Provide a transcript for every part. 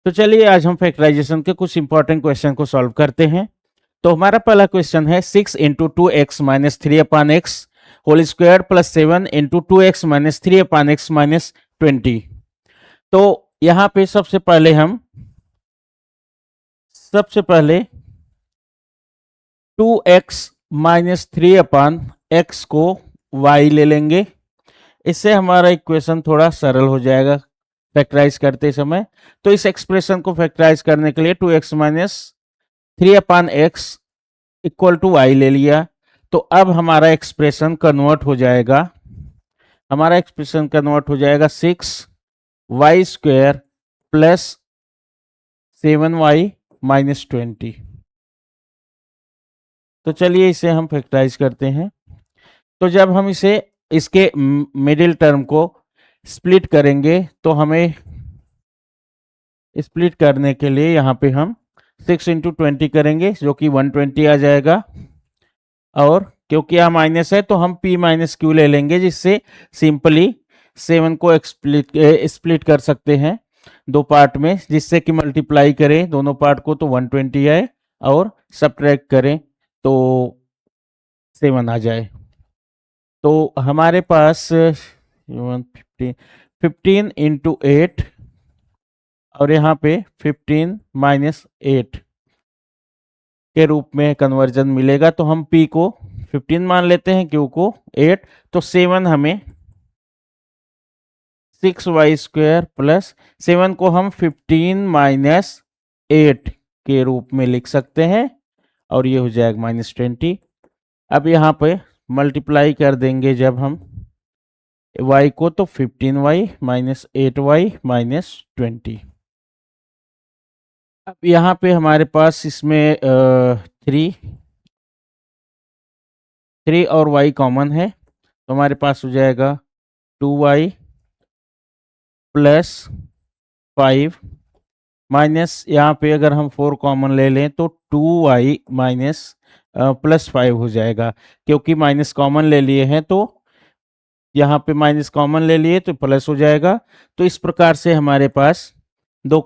तो चलिए आज हम फैक्टराइजेशन के कुछ इंपॉर्टेंट क्वेश्चन को सॉल्व करते हैं। तो हमारा पहला क्वेश्चन है 6 into two X minus three upon X whole square plus 7 into two X minus three upon X minus 20। तो यहाँ पे सबसे पहले 2x minus three upon X को y ले लेंगे। इससे हमारा इक्वेशन थोड़ा सरल हो जाएगा फैक्टराइज करते समय। तो इस एक्सप्रेशन को फैक्टराइज करने के लिए 2x minus three upon X equal to Y ले लिया। तो अब हमारा एक्सप्रेशन कन्वर्ट हो जाएगा 6y square plus 7y minus 20। तो चलिए इसे हम फैक्टराइज करते हैं। तो जब हम इसके मिडिल टर्म को स्प्लिट करेंगे तो हमें स्प्लिट करने के लिए यहाँ पे हम 6 इंटू 20 करेंगे जो कि 120 आ जाएगा। और क्योंकि यहाँ माइनस है तो हम p माइनस क्यू ले लेंगे, जिससे सिंपली 7 को स्प्लिट कर सकते हैं दो पार्ट में, जिससे कि मल्टीप्लाई करें दोनों पार्ट को तो 120 आए और सब्ट्रैक्ट करें तो 7 आ जाए। तो हमारे पास 15 इंटू 8 और यहाँ पे 15 माइनस 8 के रूप में कन्वर्जन मिलेगा। तो हम p को 15 मान लेते हैं, q को 8। तो 7 हमें 6y स्क्वायर प्लस 7 को हम 15 माइनस 8 के रूप में लिख सकते हैं और ये हो जाएगा माइनस 20। अब यहाँ पे मल्टीप्लाई कर देंगे जब हम y को, तो 15y माइनस 8y माइनस 20। अब यहाँ पे हमारे पास इसमें 3 और y कॉमन है, तो हमारे पास हो जाएगा 2y प्लस 5 माइनस, यहाँ पे अगर हम 4 कॉमन ले लें तो 2y माइनस प्लस 5 हो जाएगा। क्योंकि माइनस कॉमन ले लिए हैं तो यहाँ पे माइनस कॉमन ले लिए तो प्लस हो जाएगा। तो इस प्रकार से हमारे पास दो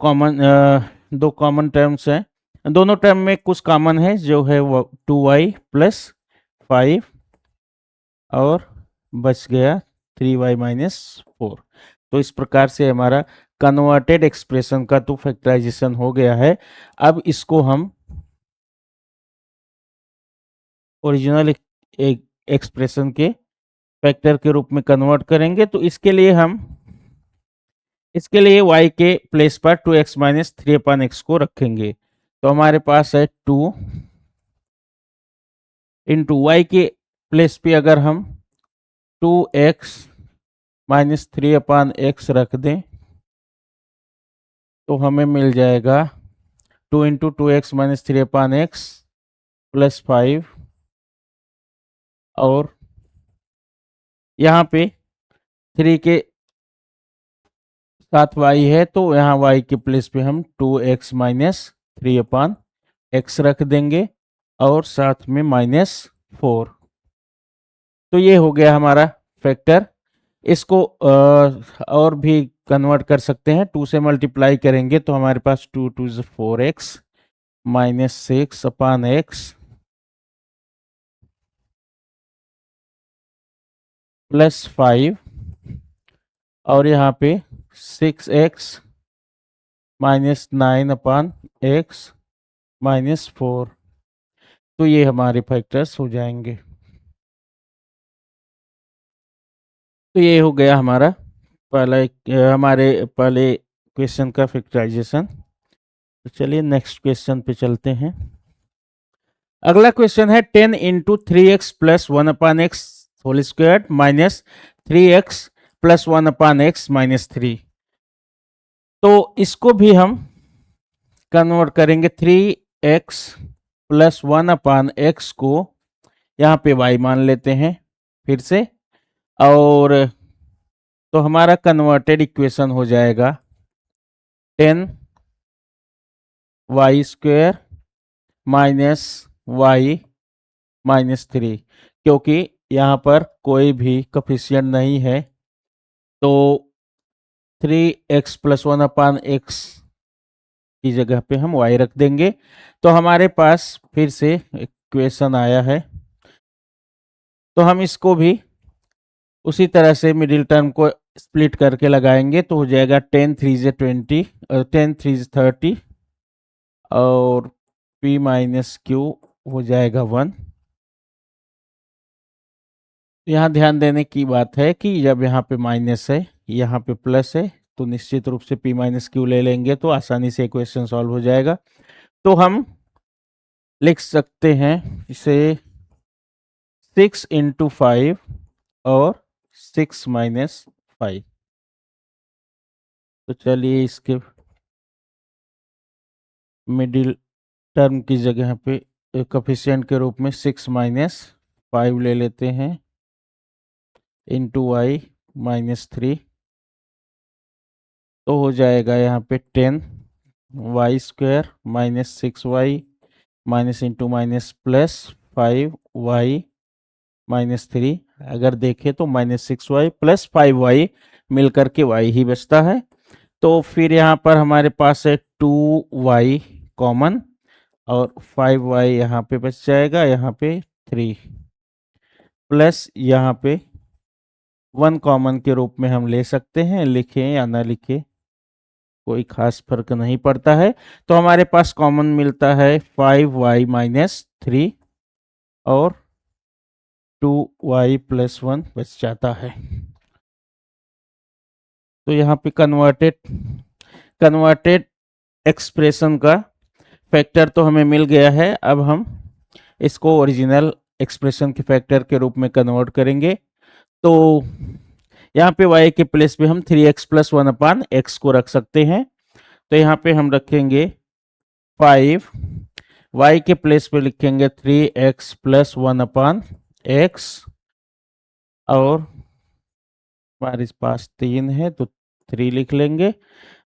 कॉमन टर्म्स हैं। दोनों टर्म में कुछ कॉमन है जो है वो 2y प्लस 5 और बच गया 3y माइनस 4। तो इस प्रकार से हमारा कन्वर्टेड एक्सप्रेशन का तो फैक्टराइजेशन हो गया है। अब इसको हम ओरिजिनल एक्सप्रेशन के फैक्टर के रूप में कन्वर्ट करेंगे। तो इसके लिए y के प्लेस पर 2x minus three upon x को रखेंगे। तो हमारे पास है 2 इंटू वाई के प्लेस पे अगर हम 2x minus three upon x रख दें तो हमें मिल जाएगा 2 into two X minus three upon x plus 5। और यहाँ पे 3 के साथ y है तो यहाँ y के प्लेस पे हम 2x minus three upon x रख देंगे और साथ में माइनस 4। तो ये हो गया हमारा फैक्टर। इसको और भी कन्वर्ट कर सकते हैं, 2 से मल्टीप्लाई करेंगे तो हमारे पास 2 2 4x माइनस 6 अपान एक्स प्लस 5 और यहाँ पे 6x माइनस 9 अपान एक्स माइनस 4। तो ये हमारे फैक्टर्स हो जाएंगे। तो ये हो गया हमारा हमारे पहले क्वेश्चन का फैक्टराइजेशन। तो चलिए नेक्स्ट क्वेश्चन पे चलते हैं। अगला क्वेश्चन है 10 into three X plus one upon X whole square minus 3x plus 1 upon X minus 3। तो इसको भी हम कन्वर्ट करेंगे 3x प्लस 1 अपान एक्स को यहाँ पे y मान लेते हैं फिर से। और तो हमारा कन्वर्टेड इक्वेशन हो जाएगा 10y square minus y minus 3। क्योंकि यहाँ पर कोई भी कोफिशिएंट नहीं है तो 3x प्लस 1 अपान एक्स की जगह पे हम y रख देंगे। तो हमारे पास फिर से इक्वेशन आया है। तो हम इसको भी उसी तरह से मिडिल टर्म को स्प्लिट करके लगाएंगे तो हो जाएगा 10 3 से 20 10 3 से 30 और p माइनस क्यू हो जाएगा 1। यहाँ ध्यान देने की बात है कि जब यहाँ पे माइनस है यहाँ पे प्लस है तो निश्चित रूप से p माइनस क्यू ले लेंगे तो आसानी से इक्वेशन सॉल्व हो जाएगा। तो हम लिख सकते हैं इसे 6 इंटू 5 और 6 माइनस 5। तो चलिए इसके मिडिल टर्म की जगह पे कोफिशिएंट के रूप में 6 माइनस 5 ले लेते हैं इंटू वाई माइनस 3। तो हो जाएगा यहाँ पे 10 Y square minus 6y minus into minus plus 5y minus 3। अगर देखें तो माइनस 6y प्लस 5y मिलकर के y ही बचता है। तो फिर यहाँ पर हमारे पास है 2y कॉमन और 5y यहाँ पे बच जाएगा, यहाँ पे 3 प्लस यहाँ पे 1 कॉमन के रूप में हम ले सकते हैं, लिखें या ना लिखें कोई खास फर्क नहीं पड़ता है। तो हमारे पास कॉमन मिलता है 5y माइनस 3 और 2y प्लस 1 बच जाता है। तो यहाँ पे कन्वर्टेड एक्सप्रेशन का फैक्टर तो हमें मिल गया है। अब हम इसको ओरिजिनल एक्सप्रेशन के फैक्टर के रूप में कन्वर्ट करेंगे। तो यहाँ पे y के प्लेस पे हम 3x प्लस 1 अपान एक्स को रख सकते हैं। तो यहाँ पे हम रखेंगे 5, y के प्लेस पे लिखेंगे 3x प्लस 1 अपान एक्स और हमारे पास 3 है तो 3 लिख लेंगे।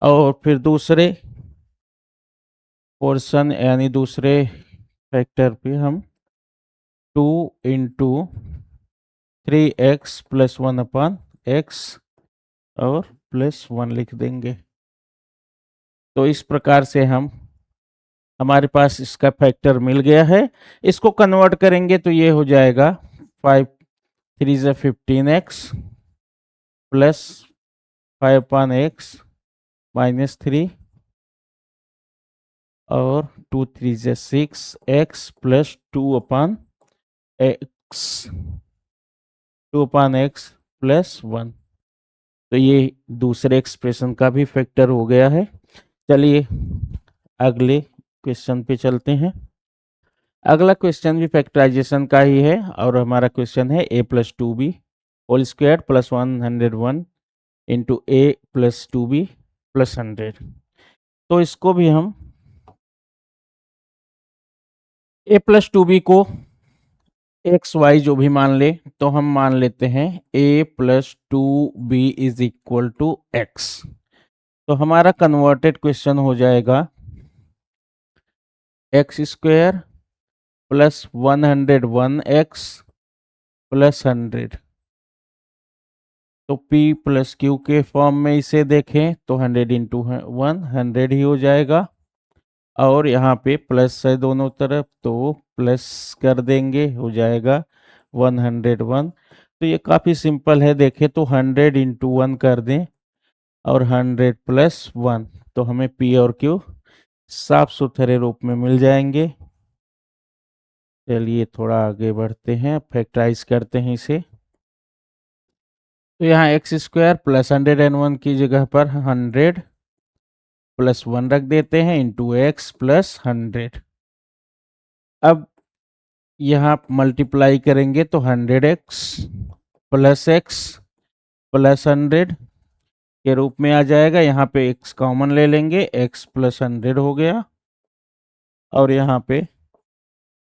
और फिर दूसरे पोर्शन यानी दूसरे फैक्टर पे हम 2 into 3x plus 1 upon x और प्लस 1 लिख देंगे। तो इस प्रकार से हमारे पास इसका फैक्टर मिल गया है। इसको कन्वर्ट करेंगे तो ये हो जाएगा 5 3 से 15x प्लस 5 अपान एक्स माइनस 3 और 2 3 से 6x प्लस 2 अपान एक्स प्लस 1। तो ये दूसरे एक्सप्रेशन का भी फैक्टर हो गया है। चलिए अगले क्वेश्चन पे चलते हैं। अगला क्वेश्चन भी फैक्टराइजेशन का ही है और हमारा क्वेश्चन है a plus 2b whole square plus 101 into a plus 2b plus 100। तो इसको भी हम a प्लस 2b को एक्स वाई जो भी मान ले तो हम मान लेते हैं a plus 2b is equal to X. तो हमारा कन्वर्टेड क्वेश्चन हो जाएगा x square plus 101x plus 100। तो p प्लस क्यू के फॉर्म में इसे देखें तो 100 इंटू 1 100 ही हो जाएगा और यहाँ पे प्लस है दोनों तरफ तो प्लस कर देंगे, हो जाएगा 101। तो ये काफ़ी सिंपल है, देखें तो 100 इंटू 1 कर दें और 100 प्लस 1 तो हमें p और q साफ सुथरे रूप में मिल जाएंगे। चलिए थोड़ा आगे बढ़ते हैं, फैक्टराइज करते हैं इसे। तो यहाँ एक्स स्क्वायर प्लस 101 की जगह पर 100 प्लस 1 रख देते हैं इंटू एक्स प्लस 100। अब यहाँ मल्टीप्लाई करेंगे तो 100x प्लस एक्स प्लस 100 के रूप में आ जाएगा। यहाँ पे x कॉमन ले लेंगे, x प्लस 100 हो गया और यहाँ पे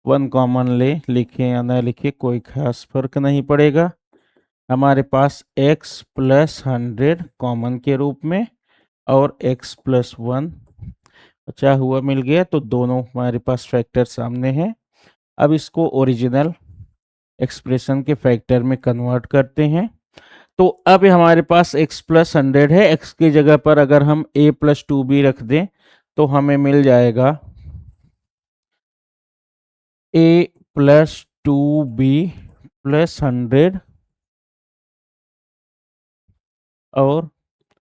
1 कॉमन लिखें या ना लिखें कोई खास फर्क नहीं पड़ेगा। हमारे पास x प्लस 100 कॉमन के रूप में और x प्लस 1 बचा हुआ मिल गया। तो दोनों हमारे पास फैक्टर सामने हैं। अब इसको ओरिजिनल एक्सप्रेशन के फैक्टर में कन्वर्ट करते हैं। तो अब हमारे पास x प्लस 100 है, x की जगह पर अगर हम a प्लस 2b रख दें तो हमें मिल जाएगा a प्लस 2b प्लस 100 और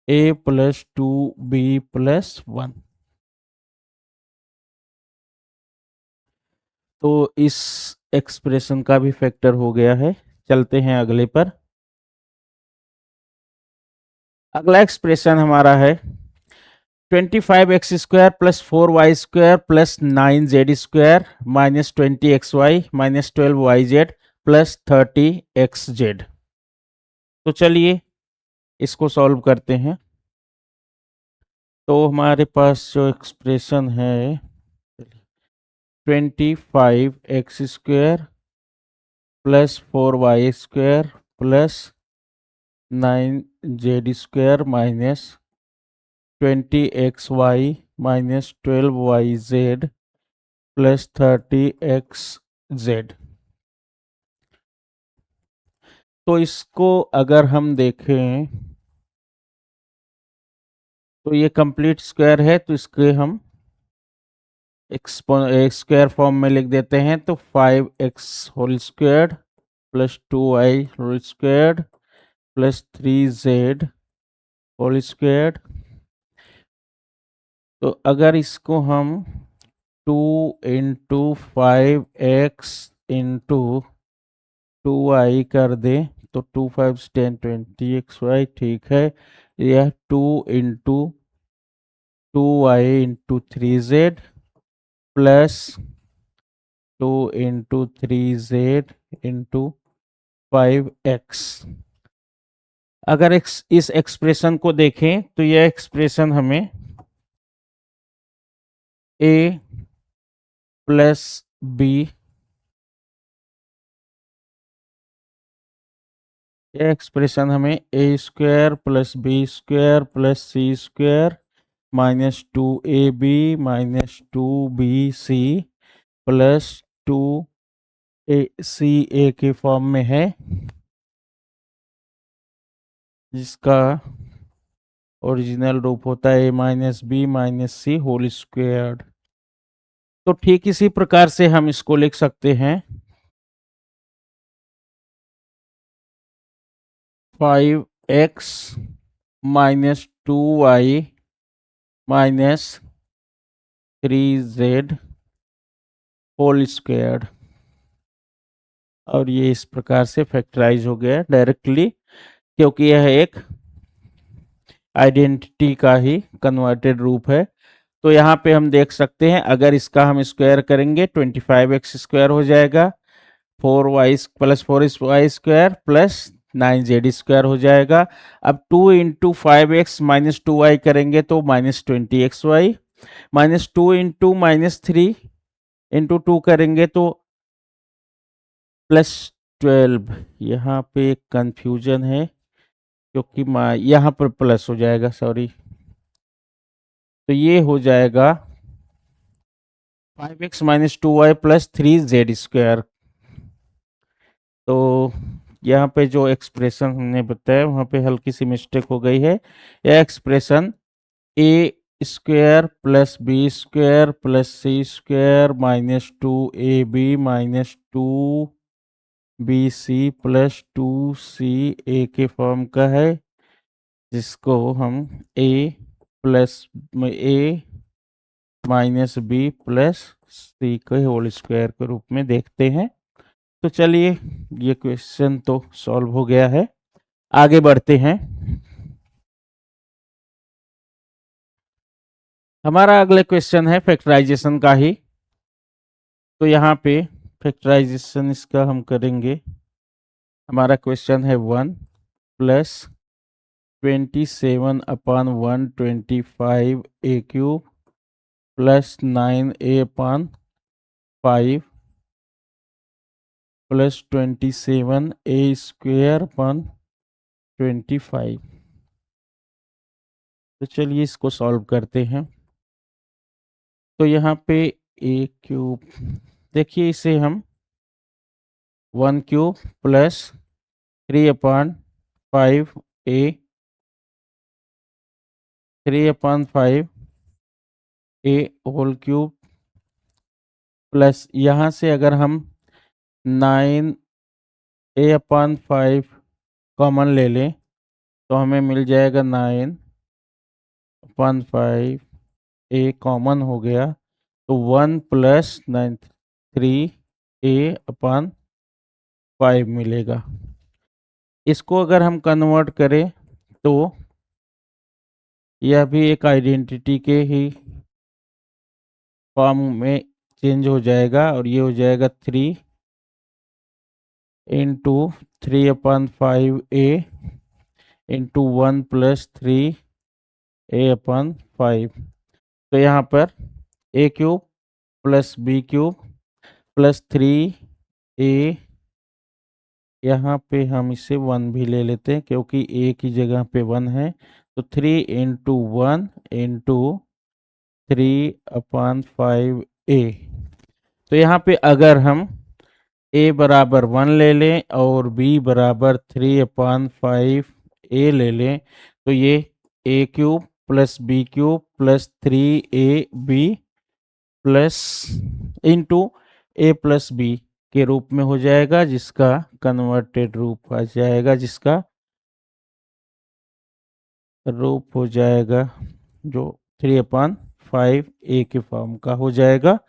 a प्लस 2b प्लस 1। तो इस एक्सप्रेशन का भी फैक्टर हो गया है। चलते हैं अगले पर। अगला एक्सप्रेशन हमारा है 25x² plus 4y² plus 9z² minus 20xy minus 12yz plus 30xz। तो चलिए इसको सॉल्व करते हैं। तो हमारे पास जो एक्सप्रेशन है 25x² plus 4y² plus 9z² minus 20xy minus 12yz plus 30xz। तो इसको अगर हम देखें तो ये कंप्लीट स्क्वायर है, तो इसके हम स्क्वायर फॉर्म में लिख देते हैं। तो 5x whole square plus 2y whole square plus 3z whole square. तो अगर इसको हम 2 इंटू 5x इंटू 2y कर दें तो 2 5 10 20xy, ठीक है। यह 2 into 2y into 3z plus 2 into 3z into 5x। अगर इस एक्सप्रेशन को देखें तो यह एक्सप्रेशन हमें a प्लस b, यह एक्सप्रेशन हमें a² plus b² plus c² minus 2ab minus 2bc plus 2ac के फॉर्म में है, जिसका ओरिजिनल रूप होता है a minus B minus C whole squared. तो ठीक इसी प्रकार से हम इसको लिख सकते हैं 5x minus 2y minus 3z whole squared. और ये इस प्रकार से फैक्टराइज हो गया डायरेक्टली, क्योंकि यह एक आइडेंटिटी का ही कन्वर्टेड रूप है। तो यहाँ पे हम देख सकते हैं अगर इसका हम स्क्वायर करेंगे 25x² हो जाएगा, 4y plus 4y² plus 9z² हो जाएगा। अब 2 इंटू 5x माइनस 2y करेंगे तो minus 20xy, minus 2 into minus 3 into 2 करेंगे तो प्लस 12। यहाँ पे एक कंफ्यूजन है क्योंकि यहाँ पर प्लस हो जाएगा, सॉरी। तो ये हो जाएगा 5x minus 2y plus 3z²। तो यहाँ पे जो एक्सप्रेशन हमने बताया वहाँ पे हल्की सी मिस्टेक हो गई है। यह expression a² plus b² plus c² minus 2ab minus 2bc plus 2ca के फॉर्म का है, जिसको हम a plus a minus B plus C के होल स्क्वायर के रूप में देखते हैं। तो चलिए ये क्वेश्चन तो सॉल्व हो गया है, आगे बढ़ते हैं। हमारा अगले क्वेश्चन है फैक्टराइजेशन का ही। तो यहाँ पे फैक्टराइजेशन इसका हम करेंगे। हमारा क्वेश्चन है 1 plus 27/125 plus 9a/5 plus 27a² 25। तो चलिए इसको सॉल्व करते हैं। तो यहाँ पे a³ देखिए, इसे हम 1³ प्लस 3/5a 3/5 ए होल क्यूब प्लस यहाँ से अगर हम 9a/5 कॉमन ले लें तो हमें मिल जाएगा 9/5 a कॉमन हो गया तो 1 प्लस 3a/5 मिलेगा। इसको अगर हम कन्वर्ट करें तो यह भी एक आइडेंटिटी के ही फॉर्म में चेंज हो जाएगा और ये हो जाएगा 3 into 3/5a into 1 plus 3a/5। तो यहाँ पर a cube plus b cube plus 3a, यहाँ पे हम इसे 1 भी ले लेते हैं क्योंकि a की जगह पे 1 है। तो 3 इंटू 1 इंटू 3/5a। तो यहाँ पे अगर हम a बराबर 1 ले लें और b बराबर 3/5a ले लें तो ये a cube plus b cube plus 3ab plus into a plus b के रूप में हो जाएगा, जिसका कन्वर्टेड रूप आ जाएगा, जिसका रूप हो जाएगा जो 3/5a के फॉर्म का हो जाएगा।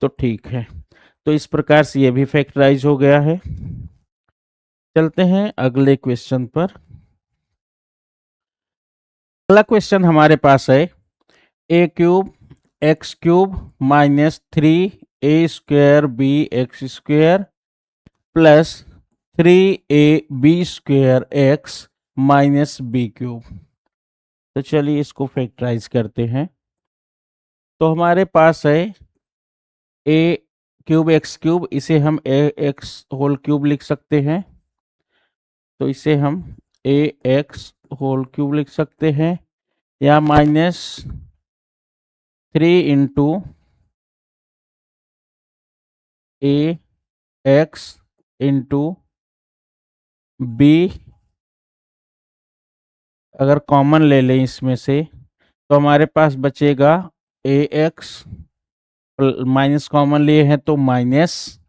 तो ठीक है, तो इस प्रकार से ये भी फैक्टराइज हो गया है। चलते हैं अगले क्वेश्चन पर। अगला क्वेश्चन हमारे पास है a cube x cube minus 3a² bx² plus 3ab² x minus b cube. तो चलिए इसको फैक्टराइज करते हैं। तो हमारे पास है a क्यूब एक्स क्यूब, इसे हम a x होल क्यूब लिख सकते हैं। तो इसे हम a x होल क्यूब लिख सकते हैं या minus 3 into a x into b, अगर कॉमन ले लें इसमें से तो हमारे पास बचेगा a x, माइनस कॉमन लिए हैं तो माइनस,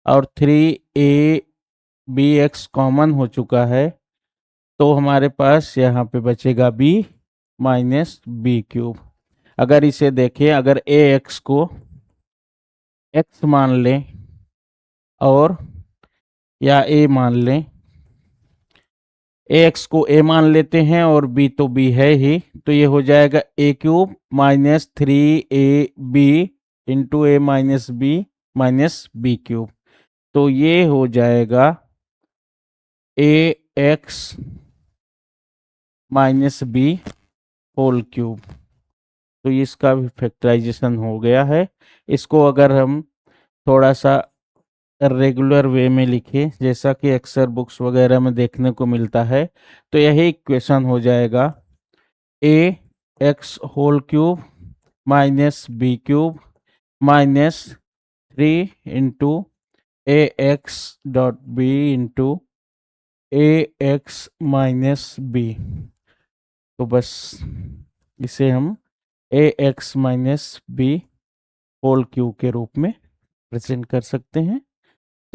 और 3ab कॉमन हो चुका है तो हमारे पास यहाँ पे बचेगा b माइनस b क्यूब। अगर इसे देखें, अगर a x को x मान लें और या a मान लें, ax को a मान लेते हैं और b तो b है ही, तो ये हो जाएगा a cube minus 3ab into a minus b cube. तो ये हो जाएगा ax minus b whole cube. तो इसका भी फैक्टराइजेशन हो गया है। इसको अगर हम थोड़ा सा रेगुलर वे में लिखें, जैसा कि अक्सर बुक्स वगैरह में देखने को मिलता है, तो यही इक्वेशन हो जाएगा a x whole cube minus b cube minus 3 into a x dot b into a x minus b। तो बस इसे हम a x minus b whole cube के रूप में प्रेजेंट कर सकते हैं।